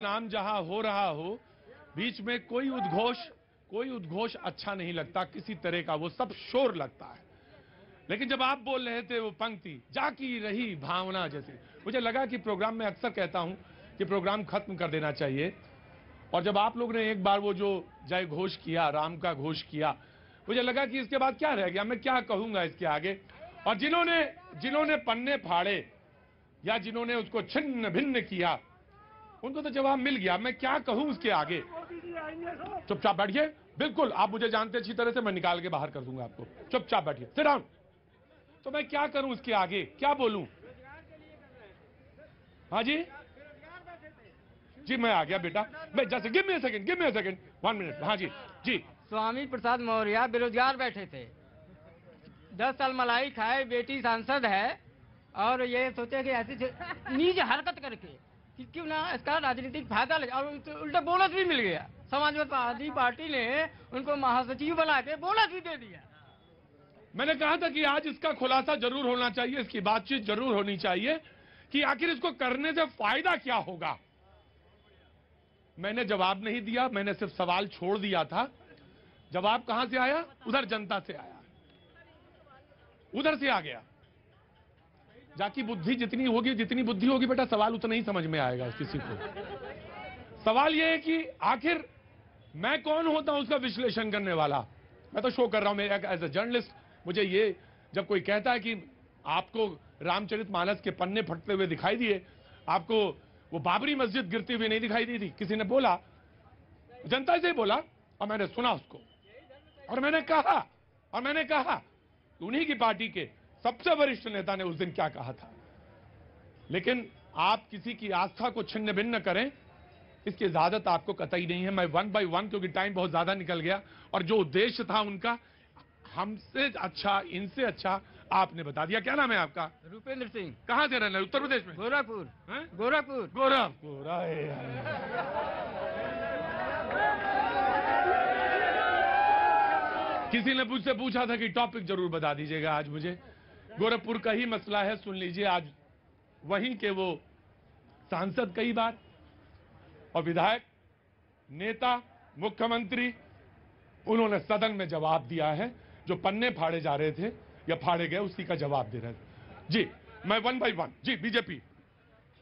नाम जहां हो रहा हो, बीच में कोई उद्घोष अच्छा नहीं लगता किसी तरह का, वो सब शोर लगता है। लेकिन जब आप बोल रहे थे वो पंक्ति जाकी रही भावना जैसे, मुझे लगा कि प्रोग्राम में अक्सर कहता हूं कि प्रोग्राम खत्म कर देना चाहिए। और जब आप लोग ने एक बार वो जो जय घोष किया, राम का घोष किया, मुझे लगा कि इसके बाद क्या रह गया, मैं क्या कहूंगा इसके आगे। और जिन्होंने पन्ने फाड़े या जिन्होंने उसको छिन्न भिन्न किया, उनको तो जवाब मिल गया। मैं क्या कहूं उसके आगे। चुपचाप बैठिए। बिल्कुल, आप मुझे जानते अच्छी तरह से, मैं निकाल के बाहर कर दूंगा आपको। चुपचाप बैठिए, सिट डाउन। तो मैं क्या करूं उसके आगे, क्या बोलूं? हाँ जी जी, मैं आ गया बेटा। मैं जैसे give me a second 1 minute. हाँ जी जी। स्वामी प्रसाद मौर्य बेरोजगार बैठे थे, 10 साल मलाई खाए, बेटी सांसद है, और ये सोचे कि ऐसी नीच हरकत करके कि क्यों ना इसका राजनीतिक फायदा ले, और उल्टा बोनस भी मिल गया। समाजवादी पार्टी ने उनको महासचिव बना के बोनस भी दे दिया। मैंने कहा था कि आज इसका खुलासा जरूर होना चाहिए, इसकी बातचीत जरूर होनी चाहिए कि आखिर इसको करने से फायदा क्या होगा। मैंने जवाब नहीं दिया, मैंने सिर्फ सवाल छोड़ दिया था। जवाब कहां से आया? उधर जनता से आया, उधर से आ गया। जाकी बुद्धि जितनी बुद्धि होगी बेटा, सवाल उतना ही समझ में आएगा किसी को। सवाल यह है कि आखिर मैं कौन होता हूं उसका विश्लेषण करने वाला। मैं तो शो कर रहा हूं, मैं एज ए जर्नलिस्ट, मुझे ये जब कोई कहता है कि आपको रामचरितमानस के पन्ने फटते हुए दिखाई दिए, आपको वो बाबरी मस्जिद गिरती हुई नहीं दिखाई दी थी, किसी ने बोला, जनता से ही बोला, और मैंने सुना उसको, और मैंने कहा उन्हीं की पार्टी के सबसे वरिष्ठ नेता ने उस दिन क्या कहा था। लेकिन आप किसी की आस्था को छिन्न भिन्न करें, इसकी इजाजत आपको कतई नहीं है। मैं 1 by 1, क्योंकि टाइम बहुत ज्यादा निकल गया, और जो उद्देश्य था उनका, हमसे अच्छा, इनसे अच्छा आपने बता दिया। क्या नाम है आपका? रूपेंद्र सिंह। कहां से रहना है? उत्तर प्रदेश में? गोरखपुर। गोरखपुर। किसी ने मुझसे पूछा था कि टॉपिक जरूर बता दीजिएगा आज मुझे। गोरखपुर का ही मसला है, सुन लीजिए। आज वहीं के वो सांसद कई बार, और विधायक, नेता, मुख्यमंत्री, उन्होंने सदन में जवाब दिया है। जो पन्ने फाड़े जा रहे थे या फाड़े गए, उसी का जवाब दे रहे थे। जी, मैं 1 by 1। Ji, BJP.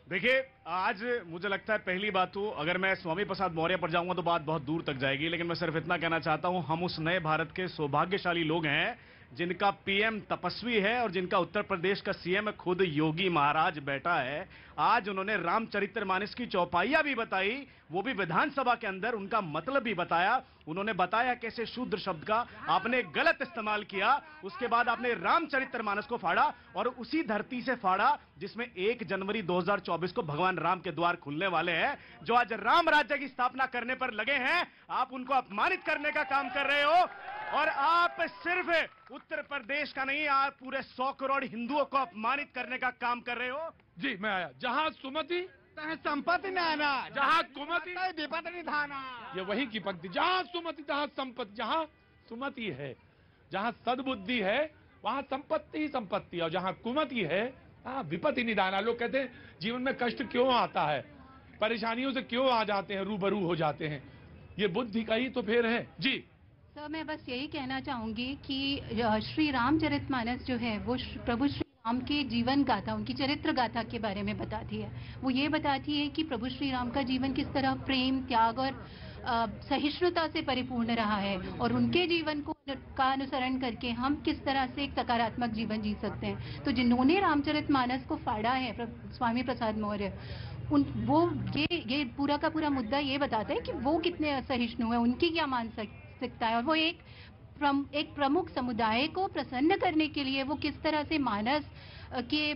देखिए, आज मुझे लगता है पहली बात तो, अगर मैं स्वामी प्रसाद मौर्य पर जाऊंगा तो बात बहुत दूर तक जाएगी, लेकिन मैं सिर्फ इतना कहना चाहता हूं, हम उस नए भारत के सौभाग्यशाली लोग हैं जिनका पीएम तपस्वी है और जिनका उत्तर प्रदेश का सीएम खुद योगी महाराज बैठा है। आज उन्होंने रामचरितमानस की चौपाइयां भी बताई, वो भी विधानसभा के अंदर, उनका मतलब भी बताया। उन्होंने बताया कैसे शूद्र शब्द का आपने गलत इस्तेमाल किया, उसके बाद आपने रामचरितमानस को फाड़ा, और उसी धरती से फाड़ा जिसमें 1 जनवरी 2024 को भगवान राम के द्वार खुलने वाले हैं। जो आज राम राज्य की स्थापना करने पर लगे हैं, आप उनको अपमानित करने का काम कर रहे हो। और आप सिर्फ उत्तर प्रदेश का नहीं, आप पूरे 100 करोड़ हिंदुओं को अपमानित करने का काम कर रहे हो। जी, मैं आया। जहां सुमति संपत्ति में आना, जहां कुमति विपत्ति निधाना। ये वही की पंक्ति। जहां सुमति तहां संपत्ति। जहां सुमति है, जहां सद्बुद्धि है, वहां संपत्ति ही संपत्ति, और जहां कुमति है, वहां विपत्ति निधाना। लोग कहते हैं जीवन में कष्ट क्यों आता है, परेशानियों से क्यों आ जाते हैं, रूबरू हो जाते हैं, ये बुद्धि का ही तो फेर है। जी सर, मैं बस यही कहना चाहूंगी कि श्री रामचरितमानस जो है वो प्रभु श्री राम के जीवन गाथा, उनकी चरित्र गाथा के बारे में बताती है। वो ये बताती है कि प्रभु श्री राम का जीवन किस तरह प्रेम, त्याग और सहिष्णुता से परिपूर्ण रहा है, और उनके जीवन को का अनुसरण करके हम किस तरह से एक सकारात्मक जीवन जी सकते हैं। तो जिन्होंने रामचरितमानस को फाड़ा है, स्वामी प्रसाद मौर्य, वो ये पूरा का पूरा मुद्दा ये बताता है कि वो कितने असहिष्णु है, उनकी क्या मानसिकता है, और वो एक प्रमुख समुदाय को प्रसन्न करने के लिए वो किस तरह से मानस के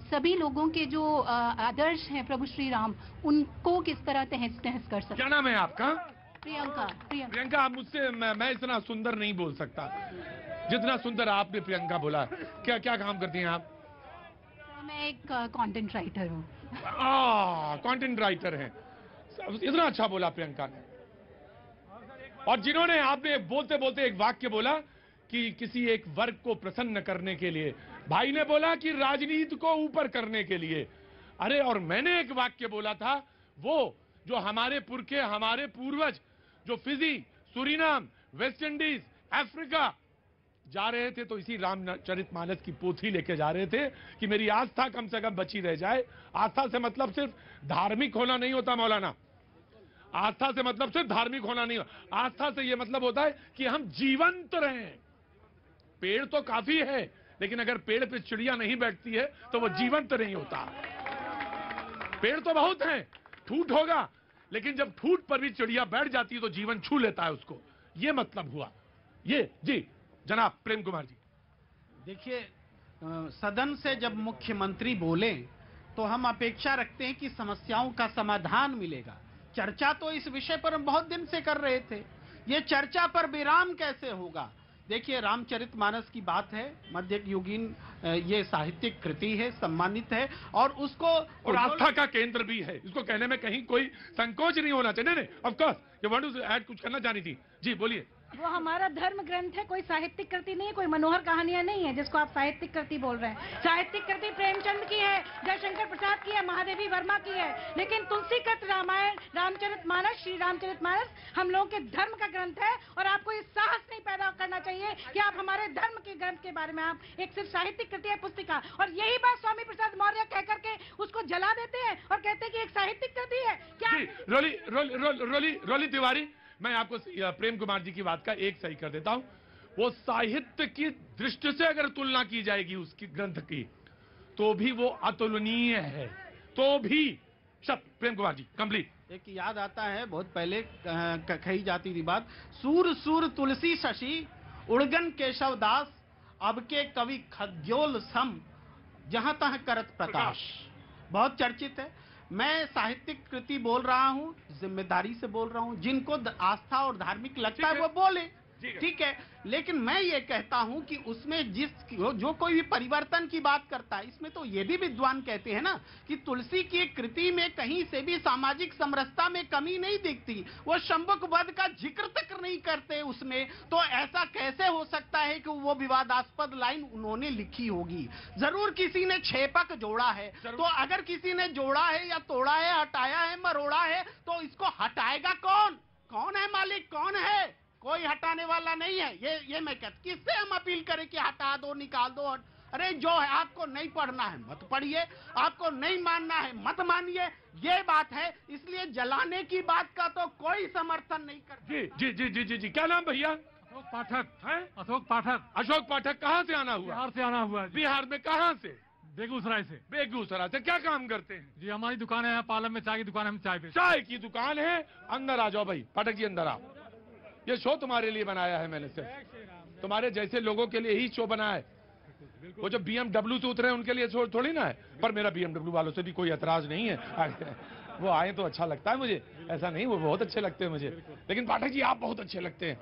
सभी लोगों के जो आदर्श हैं प्रभु श्री राम, उनको किस तरह तहस नहस कर सकते। क्या नाम है आपका? प्रियंका। आप मुझसे, मैं इतना सुंदर नहीं बोल सकता जितना सुंदर आपने प्रियंका बोला। क्या क्या काम करती हैं आप? मैं एक कंटेंट राइटर हूँ। कंटेंट राइटर हैं, इतना अच्छा बोला प्रियंका ने। और जिन्होंने, आपने बोलते बोलते एक वाक्य बोला कि किसी एक वर्ग को प्रसन्न करने के लिए, भाई ने बोला कि राजनीति को ऊपर करने के लिए। अरे, और मैंने एक वाक्य बोला था, वो जो हमारे पुरखे, हमारे पूर्वज जो Fiji, Suriname, West Indies, Africa जा रहे थे, तो इसी रामचरितमानस की पोथी लेके जा रहे थे कि मेरी आस्था कम से कम बची रह जाए। आस्था से मतलब सिर्फ धार्मिक होना नहीं होता मौलाना, आस्था से मतलब सिर्फ धार्मिक होना नहीं होता, आस्था से यह मतलब होता है कि हम जीवंत रहें। पेड़ तो काफी है, लेकिन अगर पेड़ पे चिड़िया नहीं बैठती है तो वो जीवंत नहीं होता। पेड़ तो बहुत हैं, ठूठ होगा, लेकिन जब ठूठ पर भी चिड़िया बैठ जाती है तो जीवन छू लेता है उसको। ये मतलब हुआ। ये जी जनाब प्रेम कुमार जी। देखिए, सदन से जब मुख्यमंत्री बोले तो हम अपेक्षा रखते हैं कि समस्याओं का समाधान मिलेगा। चर्चा तो इस विषय पर हम बहुत दिन से कर रहे थे, ये चर्चा पर विराम कैसे होगा? देखिए, रामचरितमानस की बात है, मध्य युगीन ये साहित्यिक कृति है, सम्मानित है, और उसको और आस्था का केंद्र भी है। इसको कहने में कहीं कोई संकोच नहीं होना चाहिए। नहीं, ऑफ कोर्स ये वांट टू ऐड, कुछ करना चाह रही थी जी, बोलिए। वो हमारा धर्म ग्रंथ है, कोई साहित्यिक कृति नहीं है, कोई मनोहर कहानियां नहीं है जिसको आप साहित्यिक कृति बोल रहे हैं। साहित्यिक कृति प्रेमचंद की है, जयशंकर प्रसाद की है, महादेवी वर्मा की है, लेकिन तुलसीकृत रामायण, रामचरितमानस, श्री रामचरितमानस हम लोगों के धर्म का ग्रंथ है। और आपको ये साहस नहीं पैदा करना चाहिए कि आप हमारे धर्म के ग्रंथ के बारे में आप एक सिर्फ साहित्यिक कृति है, पुस्तिका, और यही बात स्वामी प्रसाद मौर्य कह करके उसको जला देते हैं और कहते हैं कि एक साहित्यिक कृति है। क्या रोली तिवारी, मैं आपको प्रेम कुमार जी की बात का एक सही कर देता हूं। वो साहित्य की दृष्टि से अगर तुलना की जाएगी उसकी ग्रंथ की, तो भी वो अतुलनीय है, तो भी। प्रेम कुमार जी कंप्लीट। एक याद आता है, बहुत पहले कही जाती थी बात, सूर सूर तुलसी शशि उड़गन केशव दास, अब के कवि खग्योल सम, जहां तहां करत प्रकाश। बहुत चर्चित है। मैं साहित्यिक कृति बोल रहा हूं, जिम्मेदारी से बोल रहा हूं, जिनको आस्था और धार्मिक लगता है वो बोले, ठीक है, लेकिन मैं ये कहता हूं कि उसमें जो कोई भी परिवर्तन की बात करता है, इसमें तो ये भी विद्वान कहते हैं ना कि तुलसी की एक कृति में कहीं से भी सामाजिक समरसता में कमी नहीं दिखती। वो शंभुक वध का जिक्र तक नहीं करते उसमें, तो ऐसा कैसे हो सकता है कि वो विवादास्पद लाइन उन्होंने लिखी होगी? जरूर किसी ने छेपक जोड़ा है, तो अगर किसी ने जोड़ा है या तोड़ा है, हटाया है, मरोड़ा है, तो इसको हटाएगा कौन? कौन है मालिक? कौन है? कोई हटाने वाला नहीं है। ये मैं कहता, किससे हम अपील करें कि हटा दो, निकाल दो? अरे जो है, आपको नहीं पढ़ना है मत पढ़िए, आपको नहीं मानना है मत मानिए, ये बात है। इसलिए जलाने की बात का तो कोई समर्थन नहीं करता। जी जी जी जी जी जी, क्या नाम भैया? अशोक पाठक है। अशोक पाठक। अशोक पाठक कहाँ से आना हुआ? बिहार से आना हुआ। बिहार में कहाँ से? बेगूसराय से। बेगूसराय से। क्या काम करते हैं जी? हमारी दुकान है पालम में, चाय की दुकान है, हम चाय बेचते। चाय की दुकान है। अंदर आ जाओ भाई, पाठक जी अंदर आओ। ये शो तुम्हारे लिए बनाया है मैंने, सिर्फ तुम्हारे जैसे लोगों के लिए ही शो बनाया है। वो जो BMW से उतरे उनके लिए शो थोड़ी ना है, पर मेरा BMW वालों से भी कोई एतराज नहीं है। वो आए तो अच्छा लगता है मुझे, ऐसा नहीं, वो बहुत अच्छे लगते हैं मुझे, लेकिन पाठक जी आप बहुत अच्छे लगते हैं।